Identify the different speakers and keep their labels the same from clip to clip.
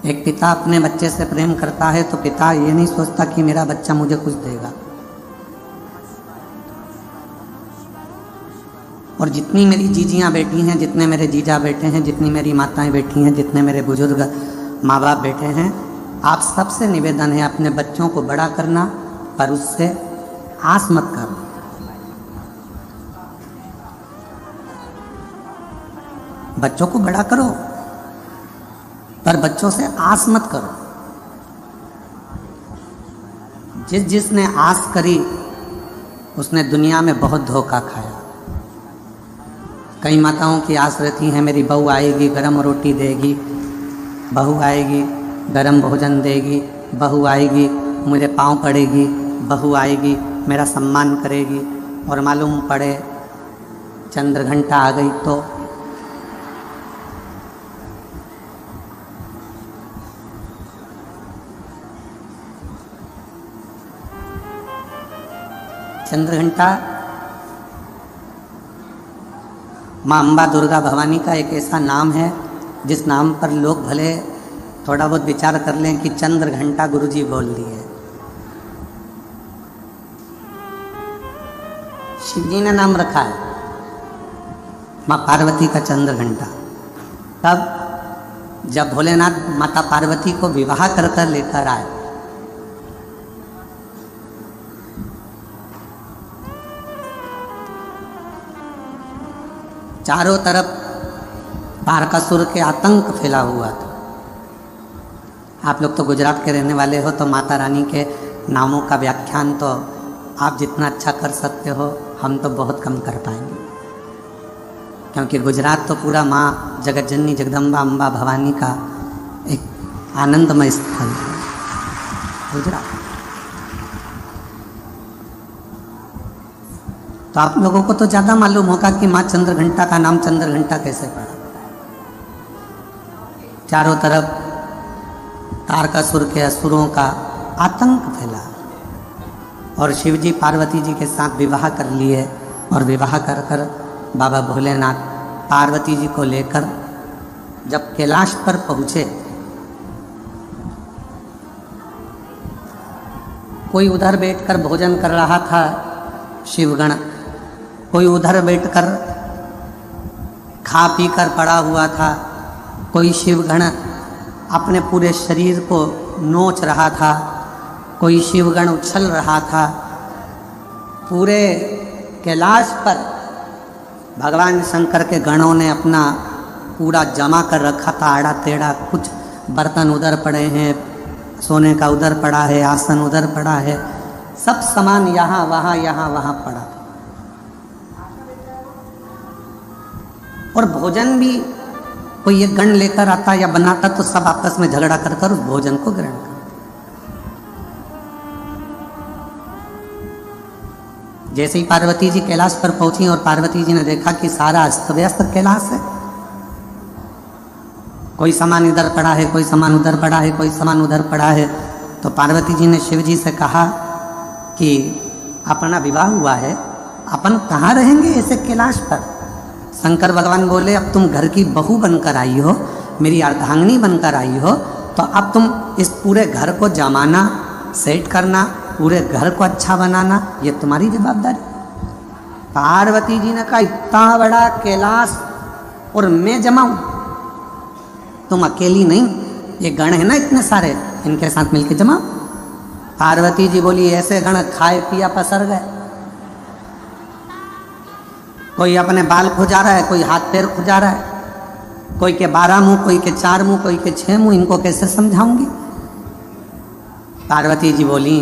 Speaker 1: एक पिता अपने बच्चे से प्रेम करता है तो पिता ये नहीं सोचता कि मेरा बच्चा मुझे कुछ देगा। और जितनी मेरी जीजियाँ बैठी हैं, जितने मेरे जीजा बैठे हैं, जितनी मेरी माताएं बैठी हैं, जितने मेरे बुजुर्ग माँ बाप बैठे हैं, आप सबसे निवेदन है अपने बच्चों को बड़ा करना, पर उससे आस मत करो। बच्चों को बड़ा करो पर बच्चों से आस मत करो। जिसने आस करी उसने दुनिया में बहुत धोखा खाया। कई माताओं की आस रहती है मेरी बहू आएगी गरम रोटी देगी, बहू आएगी गरम भोजन देगी, बहू आएगी मुझे पाँव पड़ेगी, बहू आएगी मेरा सम्मान करेगी। और मालूम पड़े चंद्र घंटा आ गई तो चंद्र घंटा माँ अम्बा दुर्गा भवानी का एक ऐसा नाम है जिस नाम पर लोग भले थोड़ा बहुत विचार कर लें कि चंद्र घंटा गुरुजी बोल दिए। शिव जी ने नाम रखा है माँ पार्वती का चंद्र घंटा। तब जब भोलेनाथ माता पार्वती को विवाह कर कर लेकर आए, चारों तरफ तारकासुर के आतंक फैला हुआ था। आप लोग तो गुजरात के रहने वाले हो तो माता रानी के नामों का व्याख्यान तो आप जितना अच्छा कर सकते हो हम तो बहुत कम कर पाएंगे, क्योंकि गुजरात तो पूरा माँ जगत जननी जगदम्बा अम्बा भवानी का एक आनंदमय स्थल है गुजरात। तो आप लोगों को तो ज़्यादा मालूम होगा कि माँ चंद्र घंटा का नाम चंद्र घंटा कैसे पड़ा। चारों तरफ तारकासुर के असुरों का आतंक फैला और शिवजी पार्वती जी के साथ विवाह कर लिए। और विवाह कर कर बाबा भोलेनाथ पार्वती जी को लेकर जब कैलाश पर पहुँचे, कोई उधर बैठकर भोजन कर रहा था शिवगण, कोई उधर बैठकर खा पी कर पड़ा हुआ था, कोई शिवगण अपने पूरे शरीर को नोच रहा था, कोई शिवगण उछल रहा था। पूरे कैलाश पर भगवान शंकर के गणों ने अपना पूरा जमा कर रखा था, आड़ा टेढ़ा। कुछ बर्तन उधर पड़े हैं, सोने का उधर पड़ा है, आसन उधर पड़ा है, सब सामान यहाँ वहाँ पड़ा था। और भोजन भी कोई एक गण लेकर आता या बनाता तो सब आपस में झगड़ा कर कर उस भोजन को ग्रहण करते। जैसे ही पार्वती जी कैलाश पर पहुंची और पार्वती जी ने देखा कि सारा अस्त व्यस्त कैलाश है, कोई सामान इधर पड़ा है, कोई सामान उधर पड़ा है, कोई सामान उधर पड़ा है, तो पार्वती जी ने शिव जी से कहा कि अपना विवाह हुआ है, अपन कहाँ रहेंगे ऐसे कैलाश पर। शंकर भगवान बोले अब तुम घर की बहू बनकर आई हो, मेरी अर्धांगिनी बनकर आई हो, तो अब तुम इस पूरे घर को जमाना, सेट करना, पूरे घर को अच्छा बनाना, ये तुम्हारी जवाबदारी। पार्वती जी ने कहा इतना बड़ा कैलाश और मैं जमाऊं, तुम अकेली नहीं, ये गण है ना इतने सारे, इनके साथ मिलके जमाओ। पार्वती जी बोली ऐसे गण खाए पिया पसर गए, कोई अपने बाल खुजा रहा है, कोई हाथ पैर खुजा रहा है, कोई के 12 मुंह, कोई के 4 मुंह, कोई के 6 मुंह, इनको कैसे समझाऊंगी। पार्वती जी बोली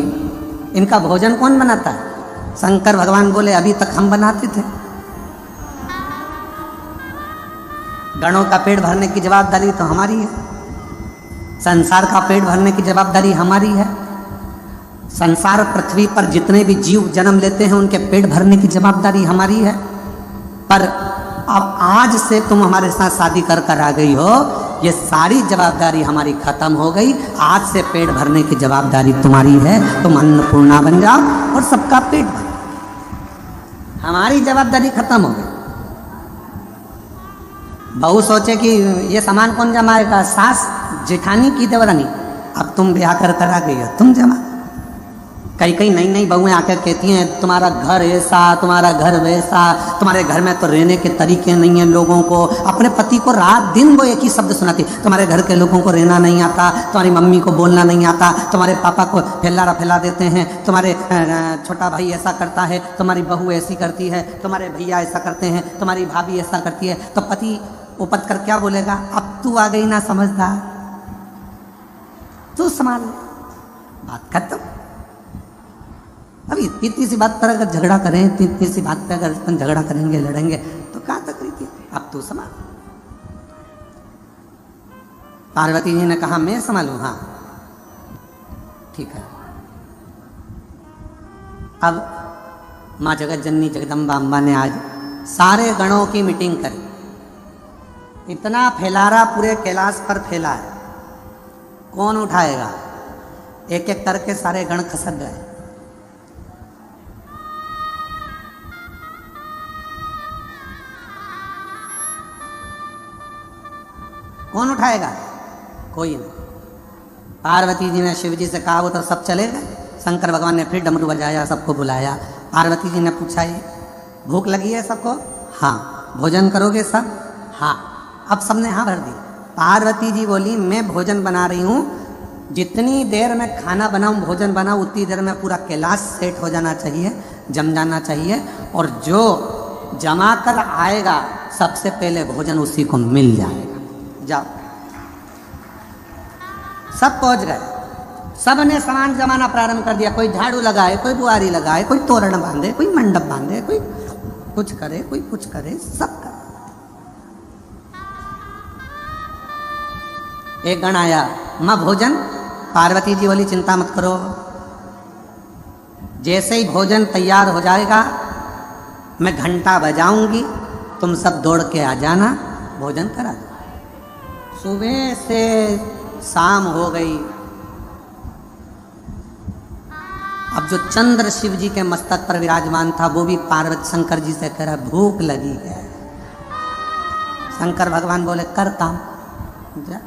Speaker 1: इनका भोजन कौन बनाता है। शंकर भगवान बोले अभी तक हम बनाते थे। गणों का पेट भरने की जवाबदारी तो हमारी है, संसार का पेट भरने की जवाबदारी हमारी है। संसार पृथ्वी पर जितने भी जीव जन्म लेते हैं उनके पेट भरने की जवाबदारी हमारी है। पर अब आज से तुम हमारे साथ शादी कर कर आ गई हो, ये सारी जवाबदारी हमारी खत्म हो गई। आज से पेट भरने की जवाबदारी तुम्हारी है, तुम अन्नपूर्णा बन जाओ और सबका पेट भरो। हमारी जवाबदारी खत्म हो गई। बहू सोचे कि ये सामान कौन जमाएगा, सास जेठानी की देवरानी, अब तुम ब्याह कर आ गई हो, तुम जमा। कई कई नई नई बहुएं आकर कहती हैं तुम्हारा घर ऐसा, तुम्हारा घर वैसा, तुम्हारे घर में तो रहने के तरीके नहीं हैं लोगों को। अपने पति को रात दिन वो एक ही शब्द सुनाती, तुम्हारे घर के लोगों को रहना नहीं आता, तुम्हारी मम्मी को बोलना नहीं आता, तुम्हारे पापा को फैलारा फैला देते हैं, तुम्हारे छोटा भाई ऐसा करता है, तुम्हारी बहू ऐसी करती है, तुम्हारे भैया ऐसा करते हैं, तुम्हारी भाभी ऐसा करती है। तो पति उपत कर क्या बोलेगा, अब तू आ गई ना समझदार, तू संभाल, बात खत्म। अभी इतनी सी बात पर अगर झगड़ा करें, इतनी सी बात पर अगर अपन झगड़ा करेंगे, लड़ेंगे, तो कहाँ तक रही थी, अब तू संभाल। पार्वती जी ने कहा मैं संभालूं, हाँ ठीक है। अब माँ जगत जननी जगदम्बा अम्बा ने आज सारे गणों की मीटिंग करी। इतना फैलारा पूरे कैलाश पर फैला है, कौन उठाएगा। एक एक करके सारे गण खसक गए। कौन उठाएगा, कोई नहीं। पार्वती जी ने शिव जी से कहा, वो तो सब चले गए। शंकर भगवान ने फिर डमरू बजाया, सबको बुलाया। पार्वती जी ने पूछा, ये भूख लगी है सबको, हाँ। भोजन करोगे सब, हाँ। अब सबने हाँ भर दी। पार्वती जी बोली मैं भोजन बना रही हूँ, जितनी देर में खाना बनाऊँ भोजन बनाऊँ उतनी देर में पूरा कैलाश सेट हो जाना चाहिए, जम जाना चाहिए, और जो जमा कर आएगा सबसे पहले भोजन उसी को मिल जाएगा। जाओ। सब पहुंच गए, सबने सामान जमाना प्रारंभ कर दिया। कोई झाड़ू लगाए, कोई बुआरी लगाए, कोई तोरण बांधे, कोई मंडप बांधे, कोई कुछ करे, कोई कुछ करे, सब करे। एक गण आया, मां भोजन। पार्वती जी बोली चिंता मत करो, जैसे ही भोजन तैयार हो जाएगा मैं घंटा बजाऊंगी, तुम सब दौड़ के आ जाना, भोजन करा दो। सुबह से शाम हो गई। अब जो चंद्र शिव जी के मस्तक पर विराजमान था वो भी पार्वती शंकर जी से कह रहा भूख लगी है। शंकर भगवान बोले कर काम, जा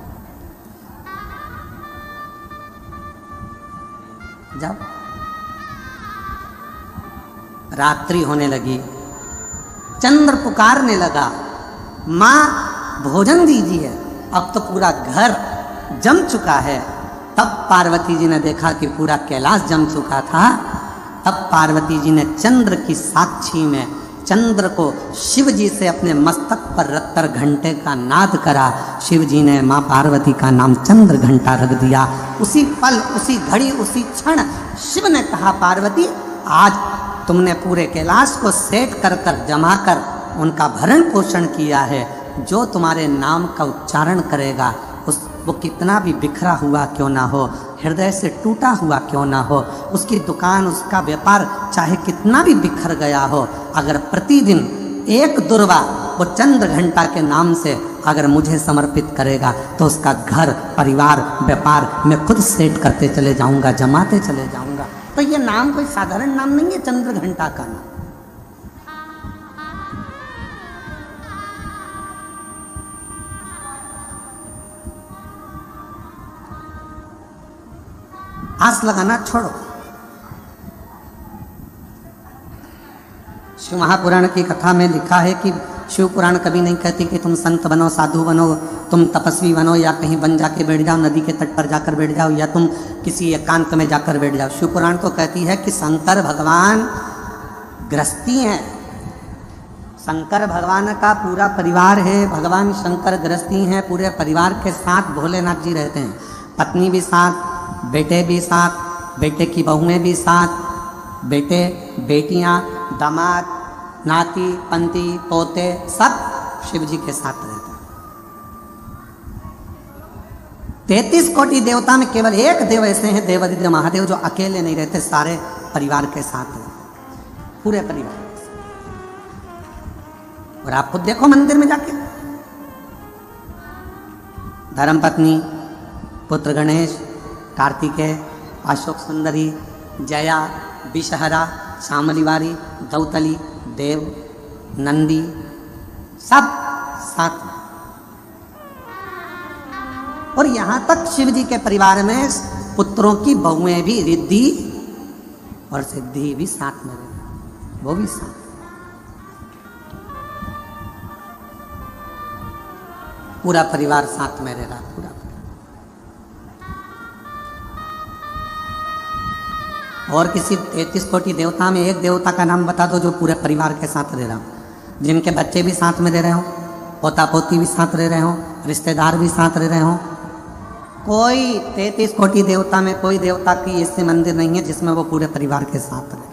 Speaker 1: जाओ। रात्रि होने लगी, चंद्र पुकारने लगा, मां भोजन दीजिए। अब तो पूरा घर जम चुका है। तब पार्वती जी ने देखा कि पूरा कैलाश जम चुका था। तब पार्वती जी ने चंद्र की साक्षी में चंद्र को शिव जी से अपने मस्तक पर रखकर घंटे का नाद करा। शिव जी ने मां पार्वती का नाम चंद्र घंटा रख दिया। उसी पल, उसी घड़ी, उसी क्षण शिव ने कहा, पार्वती आज तुमने पूरे कैलाश को सेट कर कर जमा कर उनका भरण पोषण किया है। जो तुम्हारे नाम का उच्चारण करेगा वो कितना भी बिखरा हुआ क्यों ना हो, हृदय से टूटा हुआ क्यों ना हो, उसकी दुकान, उसका व्यापार चाहे कितना भी बिखर गया हो, अगर प्रतिदिन एक दुर्वा वो चंद्र घंटा के नाम से अगर मुझे समर्पित करेगा तो उसका घर, परिवार, व्यापार मैं खुद सेट करते चले जाऊंगा, जमाते चले जाऊंगा। तो ये नाम कोई साधारण नाम नहीं है, चंद्र घंटा का नाम। आस लगाना छोड़ो। शिव महापुराण की कथा में लिखा है कि शिव पुराण कभी नहीं कहती कि तुम संत बनो, साधु बनो, तुम तपस्वी बनो, या कहीं वन जाके बैठ जाओ, नदी के तट पर जाकर बैठ जाओ, या तुम किसी एकांत में जाकर बैठ जाओ। शिव पुराण तो कहती है कि शंकर भगवान गृहस्थी हैं। शंकर भगवान का पूरा परिवार है, भगवान शंकर गृहस्थी हैं, पूरे परिवार के साथ भोलेनाथ जी रहते हैं। पत्नी भी साथ, बेटे भी साथ, बेटे की बहुएं भी साथ, बेटे बेटियां, दामाद, नाती, पंती, पोते सब शिव जी के साथ रहते हैं। 33 कोटि देवता में केवल एक देव ऐसे हैं, देवादिदेव महादेव, जो अकेले नहीं रहते, सारे परिवार के साथ रहते, पूरे परिवार। और आप खुद देखो मंदिर में जाके, धर्मपत्नी, पुत्र गणेश, कार्तिकेय, अशोक सुंदरी, जया, विषहरा, शामलीवारी, गौतली, देव, नंदी, सब साथ में। और यहां तक शिव जी के परिवार में पुत्रों की बहुएं भी, रिद्धि और सिद्धि भी साथ में रहे, वो भी साथ। पूरा परिवार साथ में रह रहा, पूरा परिवार। और किसी 33 कोटि देवता में एक देवता का नाम बता दो जो पूरे परिवार के साथ रह रहा हो, जिनके बच्चे भी साथ में रह रहे हो, पोता पोती भी साथ रह रहे हो, रिश्तेदार भी साथ रह रहे हो। कोई 33 कोटि देवता में कोई देवता की ऐसे मंदिर नहीं है जिसमें वो पूरे परिवार के साथ रहे।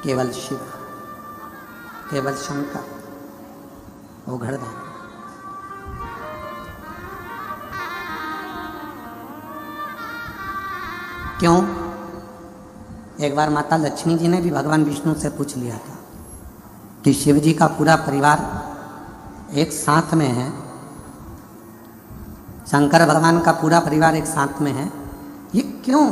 Speaker 1: केवल शिव, केवल शंकर, वो घरदार। क्यों? एक बार माता लक्ष्मी जी ने भी भगवान विष्णु से पूछ लिया था कि शिव जी का पूरा परिवार एक साथ में है, शंकर भगवान का पूरा परिवार एक साथ में है, ये क्यों?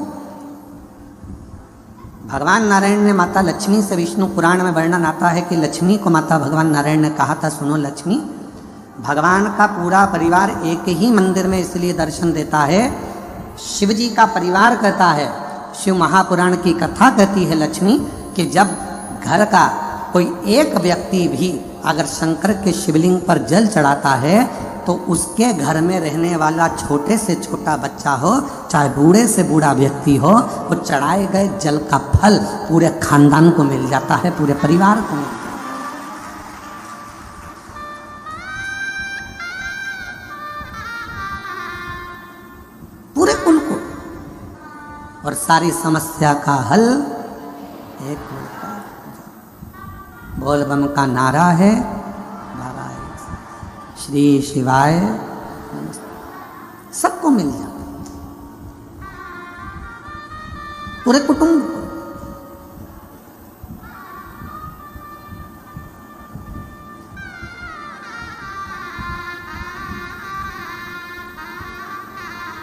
Speaker 1: भगवान नारायण ने माता लक्ष्मी से, विष्णु पुराण में वर्णन आता है कि लक्ष्मी को माता भगवान नारायण ने कहा था, सुनो लक्ष्मी, भगवान का पूरा परिवार एक ही मंदिर में इसलिए दर्शन देता है, शिव जी का परिवार कहता है, शिव महापुराण की कथा कहती है लक्ष्मी कि जब घर का कोई एक व्यक्ति भी अगर शंकर के शिवलिंग पर जल चढ़ाता है तो उसके घर में रहने वाला छोटे से छोटा बच्चा हो, चाहे बूढ़े से बूढ़ा व्यक्ति हो, वो चढ़ाए गए जल का फल पूरे खानदान को मिल जाता है, पूरे परिवार को मिल जाता है, पूरे कुल को। और सारी समस्या का हल एक मिलता है, बोल बम का नारा है, श्री शिवाय, सबको मिल जाता, पूरे कुटुंब को।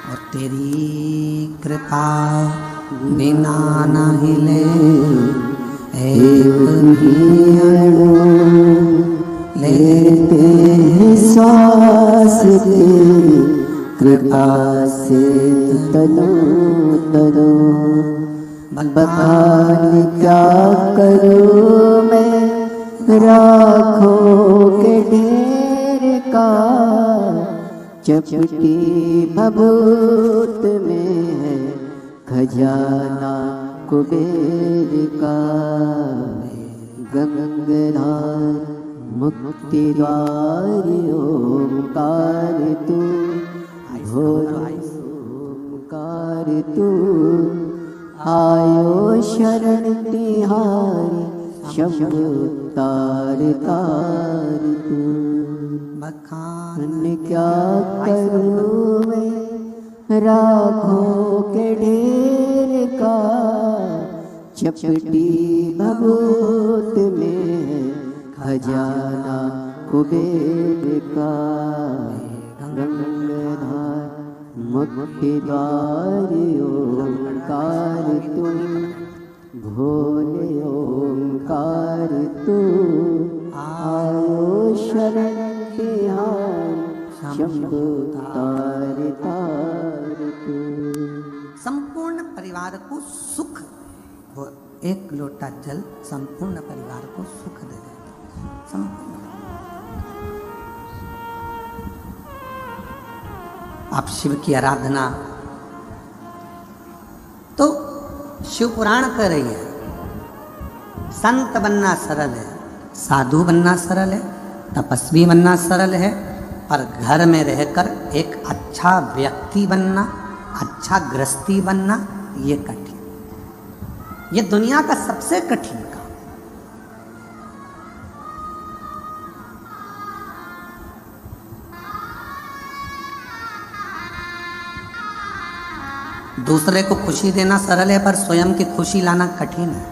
Speaker 1: और तेरी कृपा बिना न हिले एक भी अणु, लेते हैं सांस तेरी कृपा से तनु तनु, बता क्या करूं मैं राखों के ढेर का, चपटी भभूत में है खजाना कुबेर का, गंगाधार मुक्ति द्वार ओंकार तू, ओंकार तू, आयो शरण तिहारी, शंभु तार तार तू, बखान क्या करूं मैं राखों के ढेर का, चपटी भभूत में खजाना कुबेर का, गंगाधार मुक्ति द्वार ओंकार तू, भोले ओंकार तू, आयो शरण तिहारी, शंभु तार तार तू। संपूर्ण परिवार को सुख, वो एक लोटा जल संपूर्ण परिवार को सुख दे देता, संपूर्ण। आप शिव की आराधना तो शिव पुराण कर रही है, संत बनना सरल है, साधु बनना सरल है, तपस्वी बनना सरल है, पर घर में रहकर एक अच्छा व्यक्ति बनना, अच्छा गृहस्थी बनना, ये कठिन, ये दुनिया का सबसे कठिन काम। दूसरे को खुशी देना सरल है, पर स्वयं की खुशी लाना कठिन है।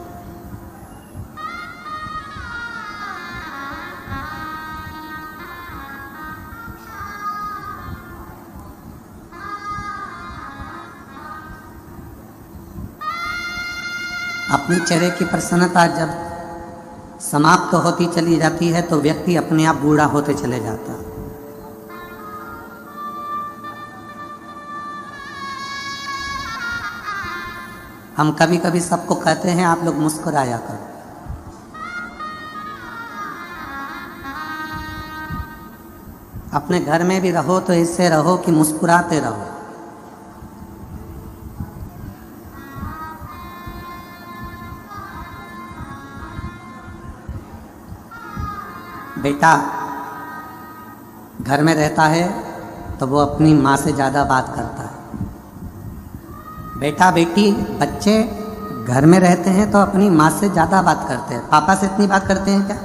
Speaker 1: अपने चेहरे की प्रसन्नता जब समाप्त होती चली जाती है तो व्यक्ति अपने आप बूढ़ा होते चले जाता है। हम कभी कभी सबको कहते हैं आप लोग मुस्कुराया करो। अपने घर में भी रहो तो इससे रहो कि मुस्कुराते रहो। बेटा घर में रहता है तो वो अपनी माँ से ज़्यादा बात करता है। बेटा बेटी बच्चे घर में रहते हैं तो अपनी माँ से ज़्यादा बात करते हैं। पापा से इतनी बात करते हैं क्या?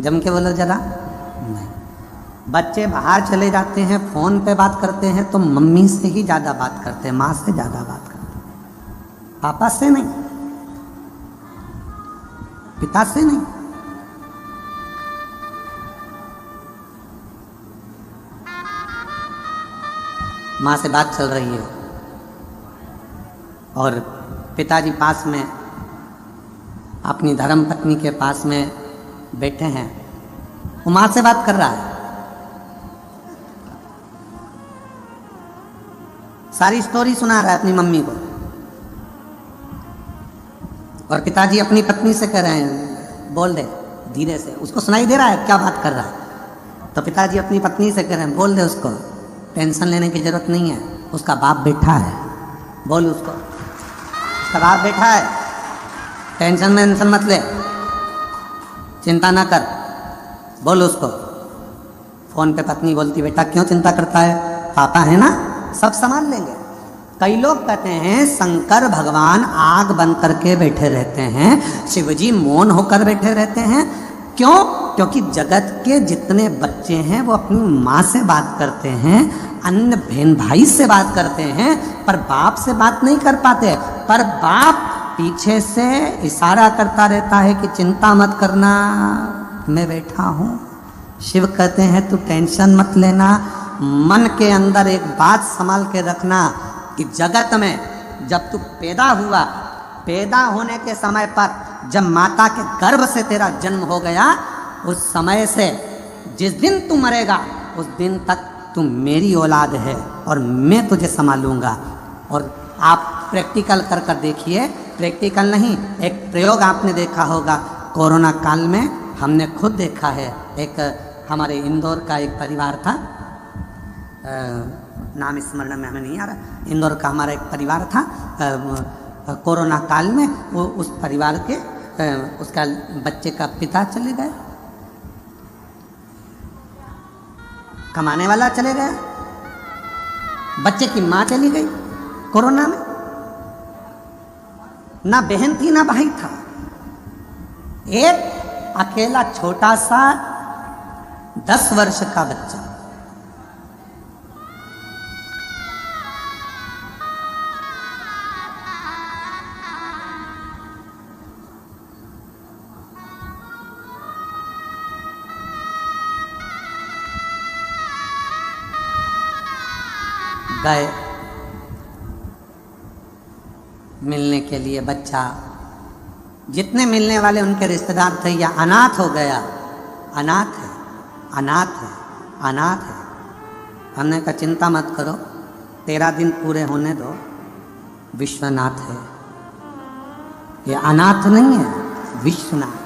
Speaker 1: जम के बोलो जरा। नहीं। बच्चे बाहर चले जाते हैं, फ़ोन पे बात करते हैं तो मम्मी से ही ज़्यादा बात करते हैं, माँ से ज़्यादा बात करते हैं, पापा से नहीं, पिता से नहीं। माँ से बात चल रही है और पिताजी पास में अपनी धर्म पत्नी के पास में बैठे हैं, वो माँ से बात कर रहा है। सारी स्टोरी सुना रहा है अपनी मम्मी को और पिताजी अपनी पत्नी से कह रहे हैं बोल दे धीरे से, उसको सुनाई दे रहा है क्या बात कर रहा है। तो पिताजी अपनी पत्नी से कह रहे हैं बोल दे उसको, टेंशन लेने की जरूरत नहीं है, उसका बाप बैठा है, बोल उसको, उसका बाप बैठा है, टेंशन मत ले, चिंता ना कर, बोल उसको। फोन पे पत्नी बोलती बेटा क्यों चिंता करता है, पापा है ना, सब संभाल लेंगे। कई लोग कहते हैं शंकर भगवान आग बंद करके बैठे रहते हैं, शिवजी मौन होकर बैठे रहते हैं। क्यों? क्योंकि जगत के जितने बच्चे हैं वो अपनी माँ से बात करते हैं, अन्य बहन भाई से बात करते हैं, पर बाप से बात नहीं कर पाते। पर बाप पीछे से इशारा करता रहता है कि चिंता मत करना, मैं बैठा हूँ। शिव कहते हैं तू टेंशन मत लेना। मन के अंदर एक बात संभाल के रखना कि जगत में जब तू पैदा हुआ, पैदा होने के समय पर जब माता के गर्भ से तेरा जन्म हो गया, उस समय से जिस दिन तू मरेगा उस दिन तक तू मेरी औलाद है और मैं तुझे संभालूंगा। और आप प्रैक्टिकल कर कर देखिए, प्रैक्टिकल नहीं, एक प्रयोग आपने देखा होगा कोरोना काल में, हमने खुद देखा है। एक हमारे इंदौर का एक परिवार था, नाम स्मरण में हमें नहीं आ रहा, इंदौर का हमारा एक परिवार था। कोरोना काल में वो उस परिवार के उसका बच्चे का पिता चले गए, कमाने वाला चले गया, बच्चे की माँ चली गई कोरोना में, ना बहन थी ना भाई था, एक अकेला छोटा सा 10 वर्ष का बच्चा। गए मिलने के लिए, बच्चा जितने मिलने वाले उनके रिश्तेदार थे, या अनाथ हो गया, अनाथ है, अनाथ है, अनाथ है। हमने कहा चिंता मत करो, 13 दिन पूरे होने दो, विश्वनाथ है, ये अनाथ नहीं है, विश्वनाथ,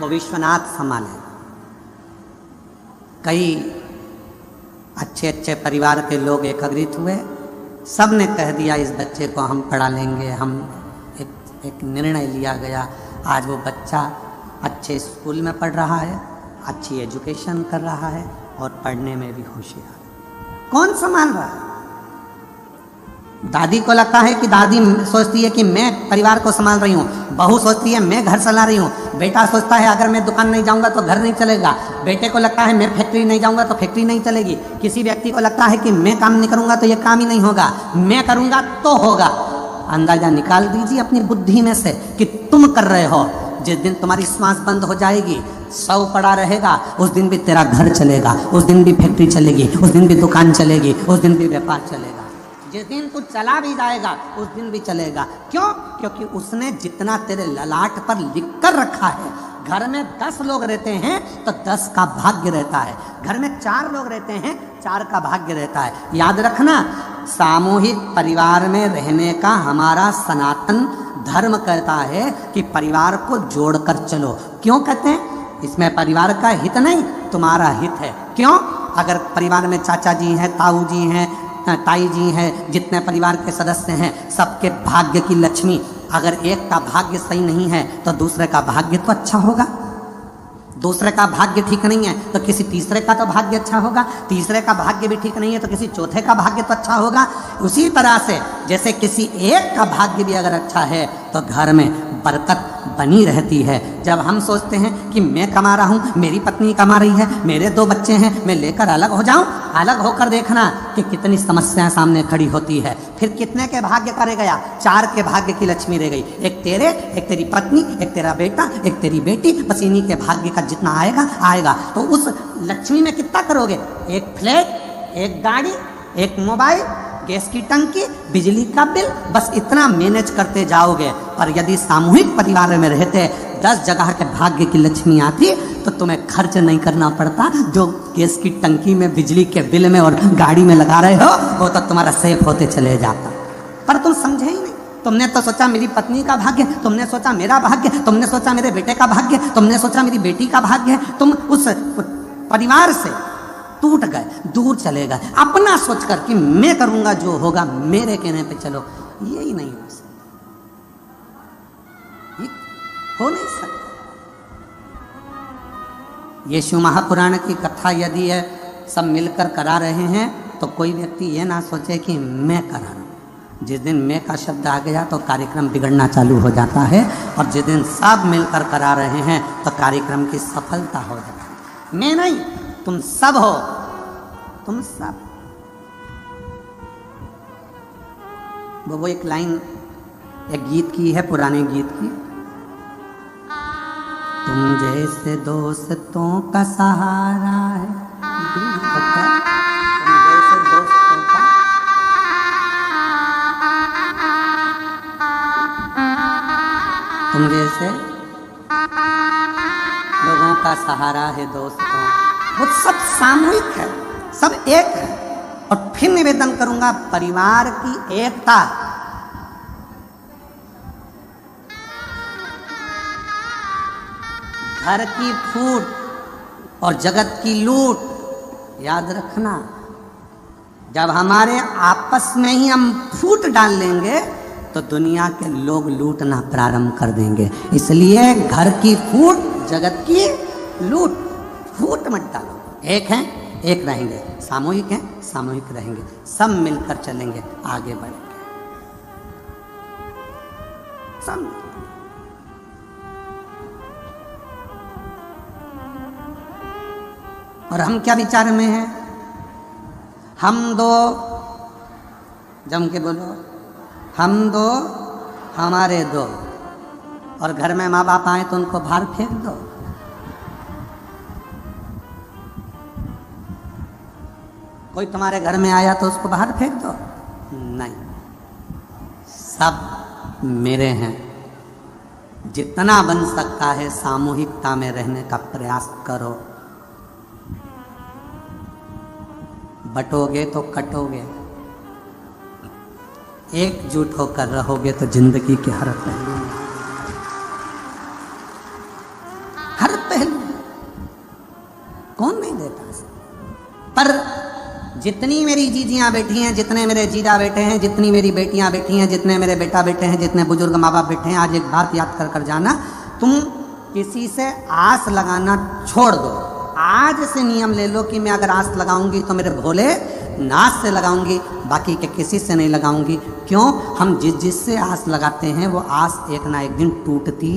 Speaker 1: वो विश्वनाथ संभाले। कई अच्छे अच्छे परिवार के लोग एकत्रित हुए, सब ने कह दिया इस बच्चे को हम पढ़ा लेंगे। हम एक निर्णय लिया गया, आज वो बच्चा अच्छे स्कूल में पढ़ रहा है, अच्छी एजुकेशन कर रहा है और पढ़ने में भी होशियार। कौन संभाल रहा है? दादी को लगता है कि दादी सोचती है कि मैं परिवार को संभाल रही हूँ, बहू सोचती है मैं घर चला रही हूँ, बेटा सोचता है अगर मैं दुकान नहीं जाऊँगा तो घर नहीं चलेगा, बेटे को लगता है मैं फैक्ट्री नहीं जाऊँगा तो फैक्ट्री नहीं चलेगी, किसी व्यक्ति को लगता है कि मैं काम नहीं करूँगा तो ये काम ही नहीं होगा, मैं करूँगा तो होगा। अंदाजा निकाल दीजिए अपनी बुद्धि में से कि तुम कर रहे हो। जिस दिन तुम्हारी श्वास बंद हो जाएगी, 100 पड़ा रहेगा, उस दिन भी तेरा घर चलेगा, उस दिन भी फैक्ट्री चलेगी, उस दिन भी दुकान चलेगी, उस दिन भी व्यापार चलेगा। जिस दिन तू चला भी जाएगा उस दिन भी चलेगा। क्यों? क्योंकि उसने जितना तेरे ललाट पर लिख कर रखा है। घर में 10 लोग रहते हैं तो 10 का भाग्य रहता है, घर में 4 लोग रहते हैं 4 का भाग्य रहता है। याद रखना, सामूहिक परिवार में रहने का हमारा सनातन धर्म कहता है कि परिवार को जोड़कर चलो। क्यों कहते हैं? इसमें परिवार का हित नहीं, तुम्हारा हित है। क्यों? अगर परिवार में चाचा जी हैं, ताऊ जी हैं, ताई जी हैं, जितने परिवार के सदस्य हैं, सबके भाग्य की लक्ष्मी, अगर एक का भाग्य सही नहीं है तो दूसरे का भाग्य तो अच्छा होगा। दूसरे का भाग्य ठीक नहीं है तो किसी तीसरे का तो भाग्य अच्छा होगा। तीसरे का भाग्य भी ठीक नहीं है तो किसी चौथे का भाग्य तो अच्छा होगा। उसी तरह से जैसे किसी एक का भाग्य भी अगर अच्छा है तो घर में बरकत बनी रहती है। जब हम सोचते हैं कि मैं कमा रहा हूँ, मेरी पत्नी कमा रही है, मेरे 2 बच्चे हैं, मैं लेकर अलग हो जाऊँ, अलग होकर देखना कि कितनी समस्याएं सामने खड़ी होती है। फिर कितने के भाग्य का रह गया? 4 के भाग्य की लक्ष्मी रह गई। एक तेरे, एक तेरी पत्नी, एक तेरा बेटा, एक तेरी बेटी, बस इन्हीं के भाग्य का जितना आएगा आएगा। तो उस लक्ष्मी में कितना करोगे? एक फ्लैट, एक गाड़ी, एक मोबाइल, गैस की टंकी, बिजली का बिल, बस इतना मैनेज करते जाओगे। पर यदि सामूहिक परिवार में रहते 10 जगह के भाग्य की लक्ष्मी आती तो तुम्हें खर्च नहीं करना पड़ता। जो गैस की टंकी में, बिजली के बिल में और गाड़ी में लगा रहे हो वो तो तुम्हारा सेफ होते चले जाता। पर तुम समझे ही नहीं। तुमने तो सोचा मेरी पत्नी का भाग्य, तुमने सोचा मेरा भाग्य, तुमने सोचा मेरे बेटे का भाग्य, तुमने सोचा मेरी बेटी का भाग्य है। तुम उस परिवार से टूट गए, दूर चले गए, अपना सोचकर कि मैं करूंगा जो होगा, मेरे कहने पे चलो। यही नहीं हो सकता, हो नहीं सकता। यीशु महापुराण की कथा यदि है सब मिलकर करा रहे हैं तो कोई व्यक्ति ये ना सोचे कि मैं करा रहा हूं। जिस दिन मैं का शब्द आ गया तो कार्यक्रम बिगड़ना चालू हो जाता है, और जिस दिन सब मिलकर करा रहे हैं तो कार्यक्रम की सफलता हो जाती है। मैं नहीं, तुम सब हो, तुम सब। वो एक लाइन एक गीत की है, पुराने गीत की, तुम जैसे दोस्तों का सहारा है, तुम जैसे दोस्तों का, तुम जैसे लोगों का सहारा है दोस्तों। वो सब सामूहिक है, सब एक है। और फिर निवेदन करूंगा, परिवार की एकता, घर की फूट और जगत की लूट, याद रखना। जब हमारे आपस में ही हम फूट डाल लेंगे तो दुनिया के लोग लूटना प्रारंभ कर देंगे। इसलिए घर की फूट, जगत की लूट, फूट मत डालो। एक हैं, एक रहेंगे, सामूहिक हैं, सामूहिक रहेंगे, सब मिलकर चलेंगे, आगे बढ़ेंगे सब। और हम क्या विचार में हैं? हम दो, जम के बोलो, हम दो, हमारे दो। और घर में माँ बाप आए तो उनको बाहर फेंक दो। कोई तुम्हारे घर में आया तो उसको बाहर फेंक दो? नहीं, सब मेरे हैं। जितना बन सकता है सामूहिकता में रहने का प्रयास करो। बटोगे तो कटोगे, एकजुट होकर रहोगे तो जिंदगी के हर पहलू में, हर पहलू कौन नहीं देता। पर जितनी मेरी जीजियां बैठी हैं, जितने मेरे जीजा बैठे हैं, जितनी मेरी बेटियां बैठी हैं, जितने मेरे बेटा बैठे हैं, जितने बुजुर्ग माँ बाप बैठे हैं, आज एक बात याद कर कर जाना, तुम किसी से आस लगाना छोड़ दो। आज से नियम ले लो कि मैं अगर आस लगाऊंगी तो मेरे भोले नाथ से लगाऊंगी, बाकी के किसी से नहीं लगाऊंगी। क्यों? हम जिससे आस लगाते हैं वो आस एक ना एक दिन टूटती।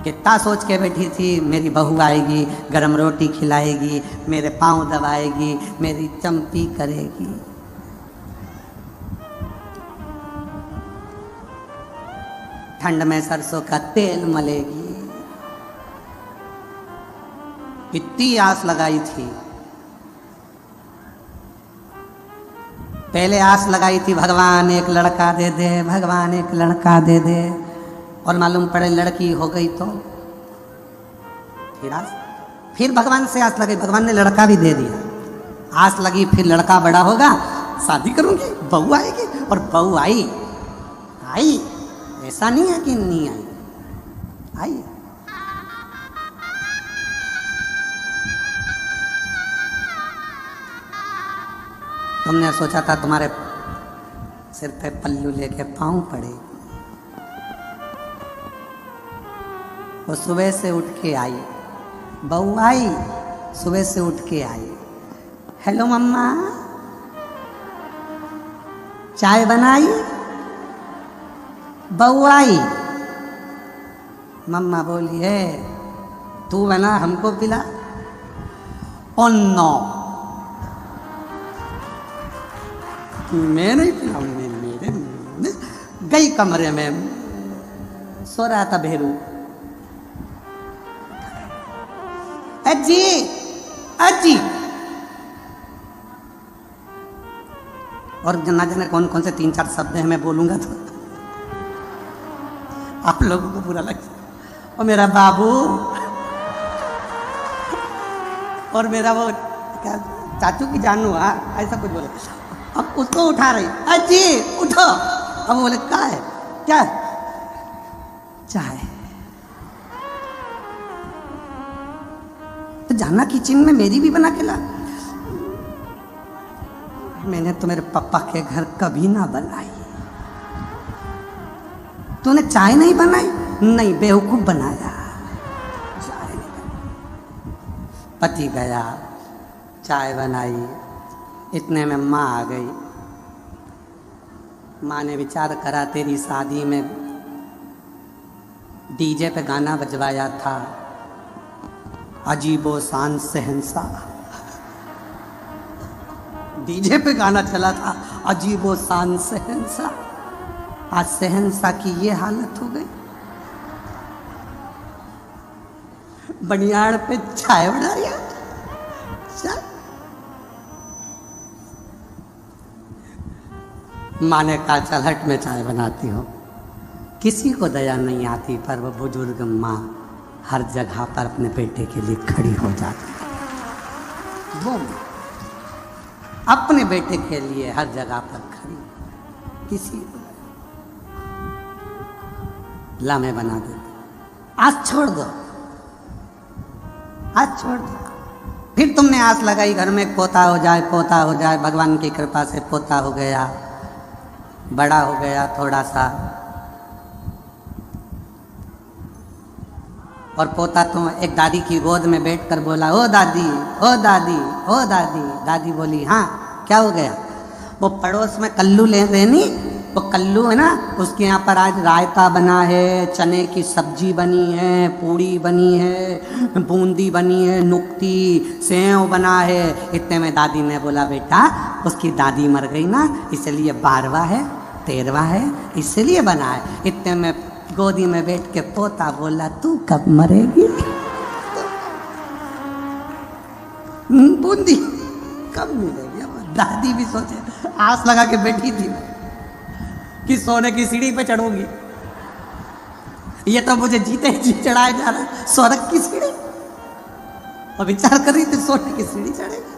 Speaker 1: कितना सोच के बैठी थी मेरी बहू आएगी, गरम रोटी खिलाएगी, मेरे पाँव दबाएगी, मेरी चंपी करेगी। ठंड में सरसों का तेल मलेगी। कितनी आस लगाई थी। पहले आस लगाई थी भगवान एक लड़का दे दे, भगवान एक लड़का दे दे, और मालूम पड़े लड़की हो गई तो फिर भगवान से आस लगाई, भगवान ने लड़का भी दे दिया। आस लगी फिर लड़का बड़ा होगा, शादी करूंगी, बहू आएगी, और बहू आई आई, ऐसा नहीं है कि नहीं आई, आई। तुमने सोचा था तुम्हारे सिर पे पल्लू लेके पाँव पड़े, वो सुबह से उठ के आई, बहू आई, सुबह से उठ के आई, हेलो मम्मा, चाय बनाई, बहू आई, मम्मा बोली है तू बना हमको पिला, ओ नो मैं नहीं पिलाऊंगी, मेरे गई कमरे में, सो रहा था भेरू, अजी अजी, और ना जाने कौन कौन से 3-4 शब्द हैं, मैं बोलूंगा तो आप लोगों को बुरा लगेगा। और मेरा बाबू और मेरा वो क्या चाचू की जानू, ऐसा कुछ बोले, अब उसको उठा रही, अजी उठो, अब बोले क्या है, क्या चाय, तो जाना किचन में मेरी भी बना के ला, मैंने तो मेरे पापा के घर कभी ना बनाई, तूने चाय नहीं बनाई, नहीं बेवकूफ बनाया, चाय नहीं बनाई। पति गया, चाय बनाई, इतने में माँ आ गई, माँ ने विचार करा तेरी शादी में डीजे पे गाना बजवाया था, अजीबो शान शहंशाह, डीजे पे गाना चला था, अजीबो शान शहंशाह, आज शहंशाह की ये हालत हो गई, बनियाड़ पे चाय बना रही है, माँ ने कहा चल हट में चाय बनाती हो, किसी को दया नहीं आती, पर वो बुजुर्ग माँ हर जगह पर अपने बेटे के लिए खड़ी हो जाती है, वो अपने बेटे के लिए हर जगह पर खड़ी, किसी को ला मैं बना देती, आज छोड़ दो, आज छोड़ दो, फिर तुमने आस लगाई घर में पोता हो जाए, पोता हो जाए, भगवान की कृपा से पोता हो गया, बड़ा हो गया थोड़ा सा, और पोता तो एक दादी की गोद में बैठकर बोला, ओ दादी, ओ दादी, ओ दादी, दादी बोली हाँ क्या हो गया, वो पड़ोस में कल्लू ले रहे नी, वो कल्लू है ना, उसके यहाँ पर आज रायता बना है, चने की सब्जी बनी है, पूड़ी बनी है, बूंदी बनी है, नुक्ती सेव बना है, इतने में दादी ने बोला बेटा उसकी दादी मर गई ना, इसलिए 12वां है 13वां है, इसलिए बना है, इतने में गोदी में बैठ के पोता बोला तू कब मरेगी, बूंदी कब मिलेगी, दादी भी सोचे, आस लगा के बैठी थी कि सोने की सीढ़ी पे चढ़ूंगी, ये तो मुझे जीते जी चढ़ाया जा रहा है स्वर्ग की सीढ़ी, और विचार कर रही थी सोने की सीढ़ी चढ़ेगी।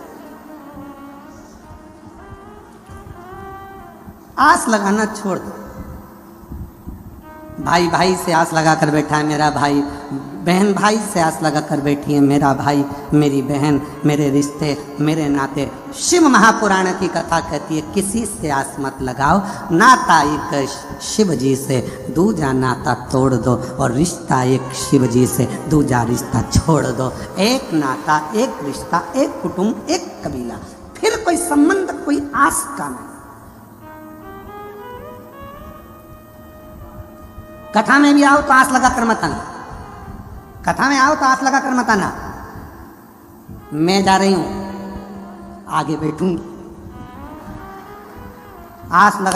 Speaker 1: आस लगाना छोड़ दो, भाई भाई से आस लगा कर बैठा है मेरा भाई, बहन भाई से आस लगा कर बैठी है मेरा भाई, मेरी बहन, मेरे रिश्ते, मेरे नाते। शिव महापुराण की कथा कहती है किसी से आस मत लगाओ, नाता एक शिव जी से, दूजा नाता तोड़ दो, और रिश्ता एक शिव जी से, दूजा रिश्ता छोड़ दो। एक नाता, एक रिश्ता, एक कुटुंब, एक कबीला, फिर कोई संबंध, कोई आस का नहीं। कथा में भी आओ तो आस लगा कर मत आना, कथा में आओ तो आस लगा कर मत आना, मैं जा रही हूं आगे बैठूंगी, आस लगा